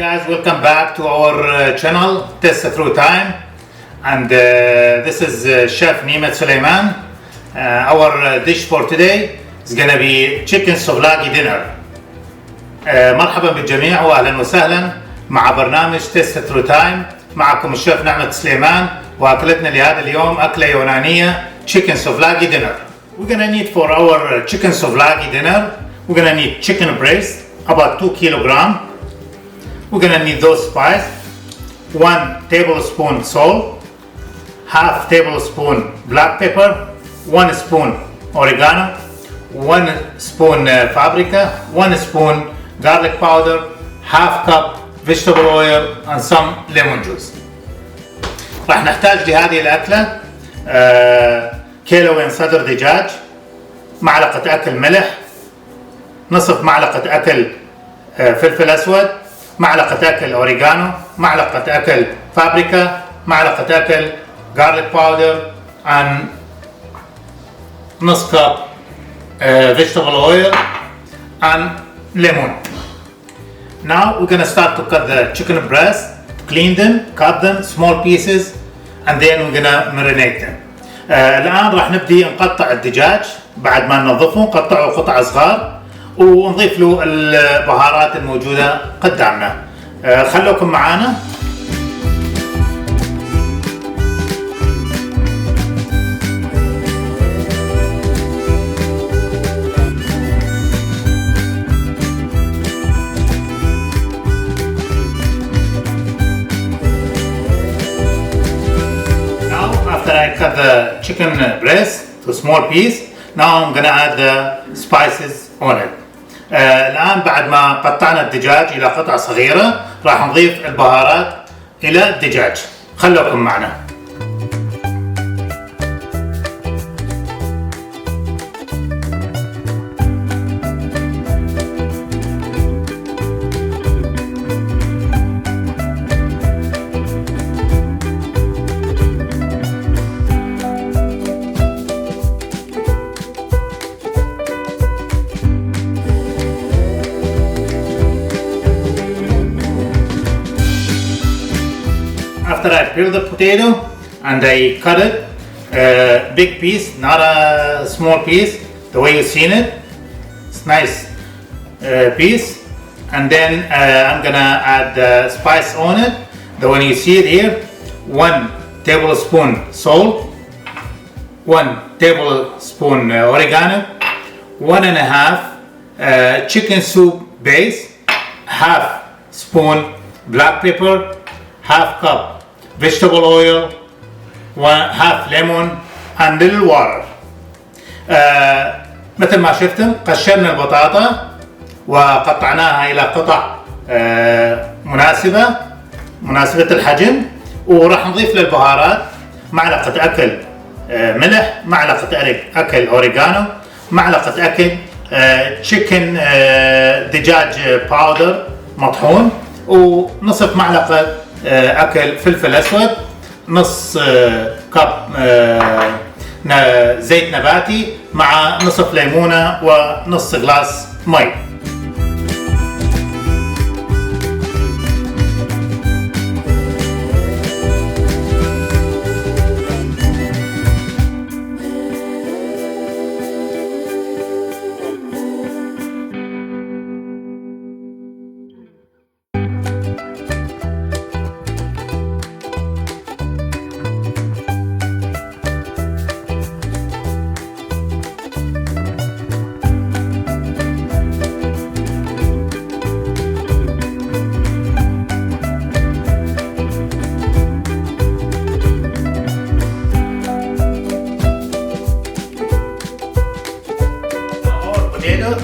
guys, welcome back to our channel Test Through Time, and this is Chef Nimet Suleiman. Our dish for today is gonna be chicken souvlaki dinner. مرحبا بالجميع واهلا وسهلا مع برنامج Test Through Time. معكم الشيف نعمة سليمان، واكلتنا لهذا اليوم اكلة يونانية chicken souvlaki dinner. We're gonna need for our chicken souvlaki dinner, we're gonna need chicken breast about 2 kilogram. We're gonna need those spices: 1 tablespoon salt, half tablespoon black pepper, 1 spoon oregano, 1 spoon paprika, 1 spoon garlic powder, half cup vegetable oil, and some lemon juice. راح نحتاج لهذه الأكلة كيلوين صدر دجاج، معلقة أكل ملح، نصف معلقة أكل فلفل أسود، معلقة أكل أوريغانو، معلقة أكل بابريكا، معلقة أكل garlic powder, and نص كاب vegetable oil and lemon. Now we're gonna start to cut the chicken breast, clean them, cut them small pieces, and then we're gonna marinate them. الآن راح نبدي نقطع الدجاج. بعد ما ننظفه نقطعه قطع صغار ونضيف له البهارات الموجودة قدامنا. خلوكم معانا. Now after I cut the chicken breast to small piece, now I'm gonna add the spices on it. الآن بعد ما قطعنا الدجاج إلى قطع صغيرة راح نضيف البهارات إلى الدجاج. خلوكم معنا. After I peel the potato and I cut it big piece, not a small piece, the way you've seen it. It's nice piece, and then I'm gonna add the spice on it. The one you see it here: 1 tablespoon salt, 1 tablespoon oregano, 1.5 chicken soup base, half spoon black pepper, half cup vegetable oil, half lemon, and little water. مثل ما شفتم قشرنا البطاطا وقطعناها إلى قطع مناسبة الحجم، وراح نضيف للبهارات معلقة أكل ملح، معلقة أكل أوريغانو، معلقة أكل تشيكن دجاج باودر مطحون، ونصف معلقة أكل فلفل أسود، نص كاب زيت نباتي مع نصف ليمونة ونص غلاس مي.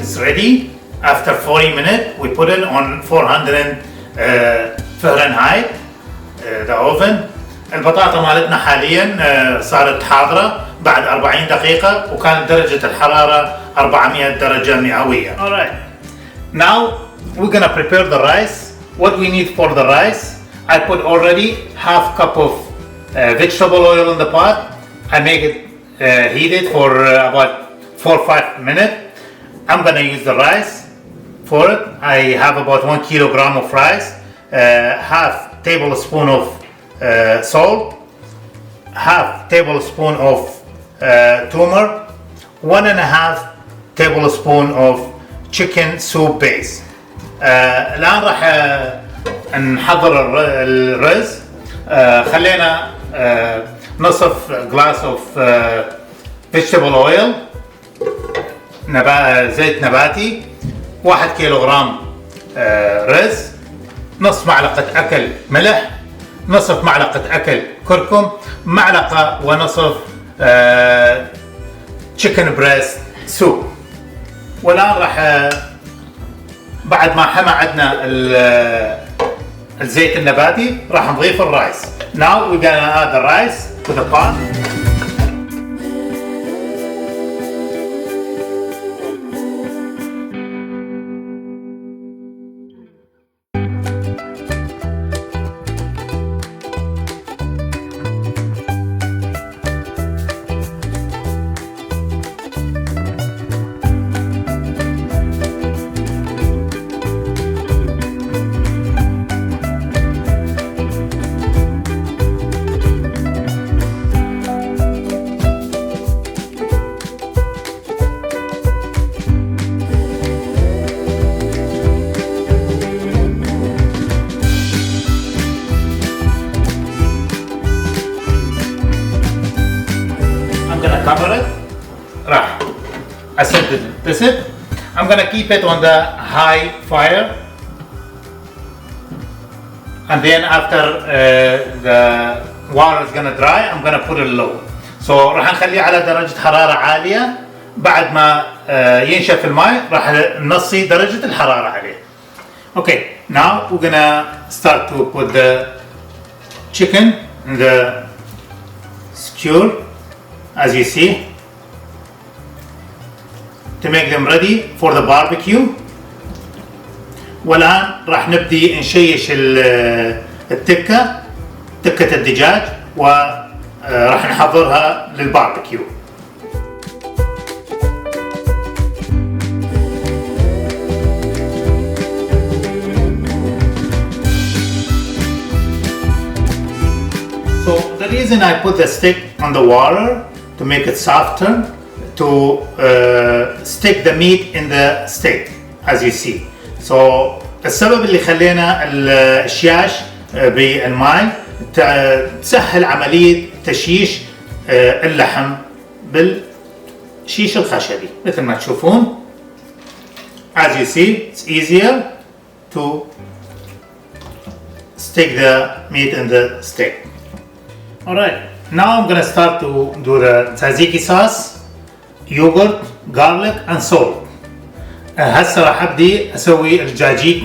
Is ready. After 40 minutes we put it on 400 Fahrenheit the oven. البطاطا مالتنا حاليا صارت حاضرة بعد 40 دقيقة، وكانت درجة الحرارة 400 درجة مئوية. Alright. Now we're gonna prepare the rice. What we need for the rice: I put already half cup of vegetable oil in the pot. I make it heated for about 4 or 5 minutes. I'm gonna use the rice for it. I have about 1 kilogram of rice. half tablespoon of salt, half tablespoon of turmeric, 1.5 tablespoon of chicken soup base. الآن راح نحضر الرز. خلينا نصف glass of vegetable oil، زيت نباتي، 1 كيلوغرام رز، نصف معلقة أكل ملح، نصف معلقة أكل كركم، معلقة ونصف chicken breast soup. والآن راح بعد ما حمى عندنا الزيت النباتي راح نضيف الرايس. Now we're gonna add the rice to the pot. Cover it. راح أسد الدسم. I'm gonna keep it on the high fire, and then after the water is gonna dry, I'm gonna put it low. So راح نخليه على درجة حرارة عالية. بعد ما ينشف الماء راح نصي درجة الحرارة عليه. Okay, now we're gonna start to put the chicken in the skewer, as you see, to make them ready for the barbecue. والآن راح نبدي نشيش التكة، تكة الدجاج، وراح نحضرها للباربيكيو. So the reason I put the stick on the water to make it softer, to stick the meat in the steak, as you see. So السبب اللي خلينا الشياش بالماء تسهل عملية تشييش اللحم بالشيش الخشبي مثل ما تشوفون. As you see, it's easier to stick the meat in the steak. Alright, now I'm gonna start to do the tzatziki sauce, yogurt, garlic and salt. هسه راح ابدي اسوي الدجاجيك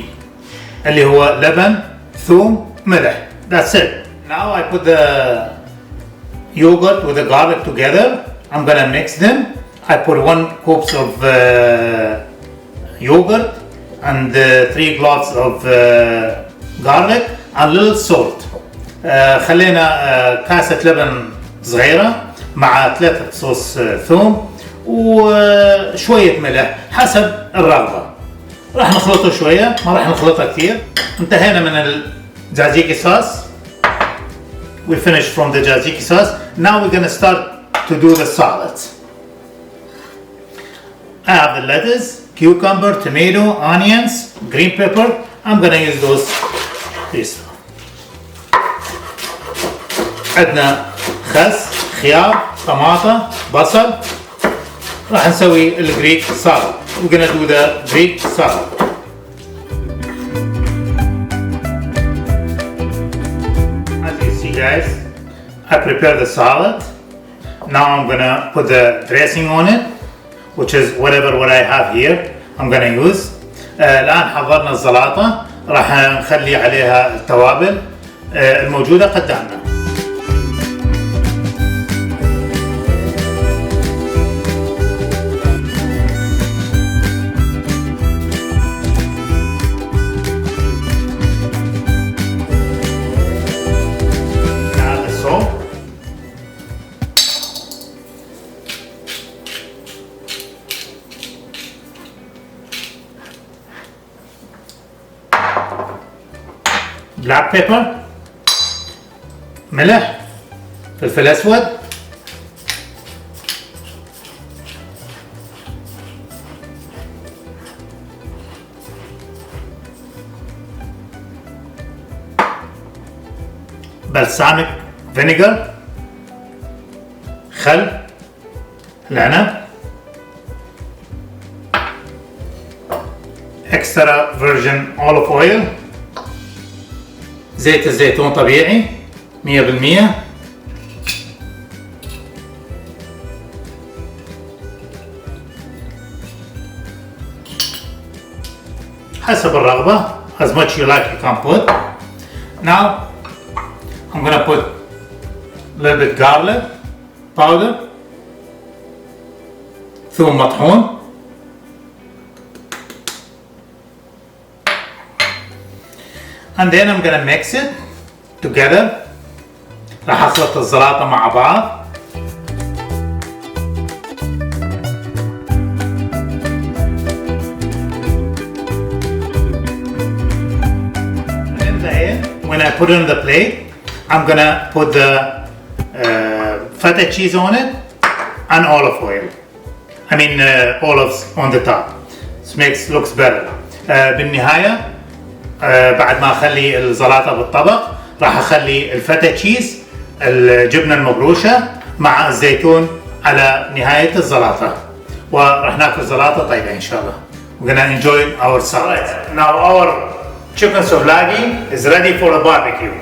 اللي هو لبن، ثوم، ملح. That's it. Now I put the yogurt with the garlic together. I'm gonna mix them. I put 1 cup of yogurt and 3 cloves of garlic and little salt. خلينا كاسة لبن صغيرة مع 3 فصوص ثوم وشوية ملح حسب الرغبة. راح نخلطه شوية، ما راح نخلطه كثير. انتهينا من التzatziki sauce. We finished from the tzatziki sauce. Now we're gonna start to do the salads. I have the lettuce, cucumber, tomato, onions, green pepper. I'm gonna use those. This. عندنا خس، خيار، طماطة، بصل. راح نسوي الجريك salad. We're gonna do the Greek salad. As you see, guys, I prepared the salad. Now I'm gonna put the dressing on it, which is what I have here. I'm gonna use. الآن حضرنا الزلاطة، راح نخلي عليها التوابل الموجودة قدامنا. بلاك بيبر، ملح، فلفل اسود، بلساميك فينيجر، خل العنب، اكسترا فيرجن اوليف اويل، زيت الزيتون طبيعي 100%، حسب الرغبة as much you like you can put. Now I'm gonna put a little bit garlic powder, ثوم مطحون، and then I'm gonna mix it together. راح اخلط الزلاطة مع بعض. And then when I put it on the plate, I'm gonna put the feta cheese on it and olive oil. I mean olives on the top. This looks better. بالنهاية بعد ما اخلي الزلاطة بالطبق راح اخلي الفتا تشيز الجبنة المبروشة مع الزيتون على نهاية الزلاطة، وراح ناكل زلاطة طيبة ان شاء الله. We're gonna enjoy our salad. Now our chicken souvlaki is ready for a barbecue.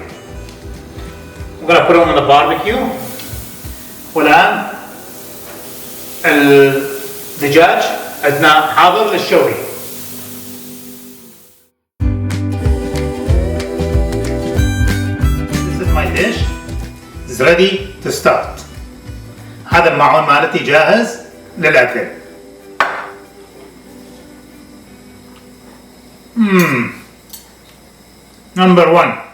We're gonna put it on the barbecue. والآن الدجاج عندنا حاضر للشوي. My dish is ready to start. هذا المعون مالتي جاهز للأكل. Number 1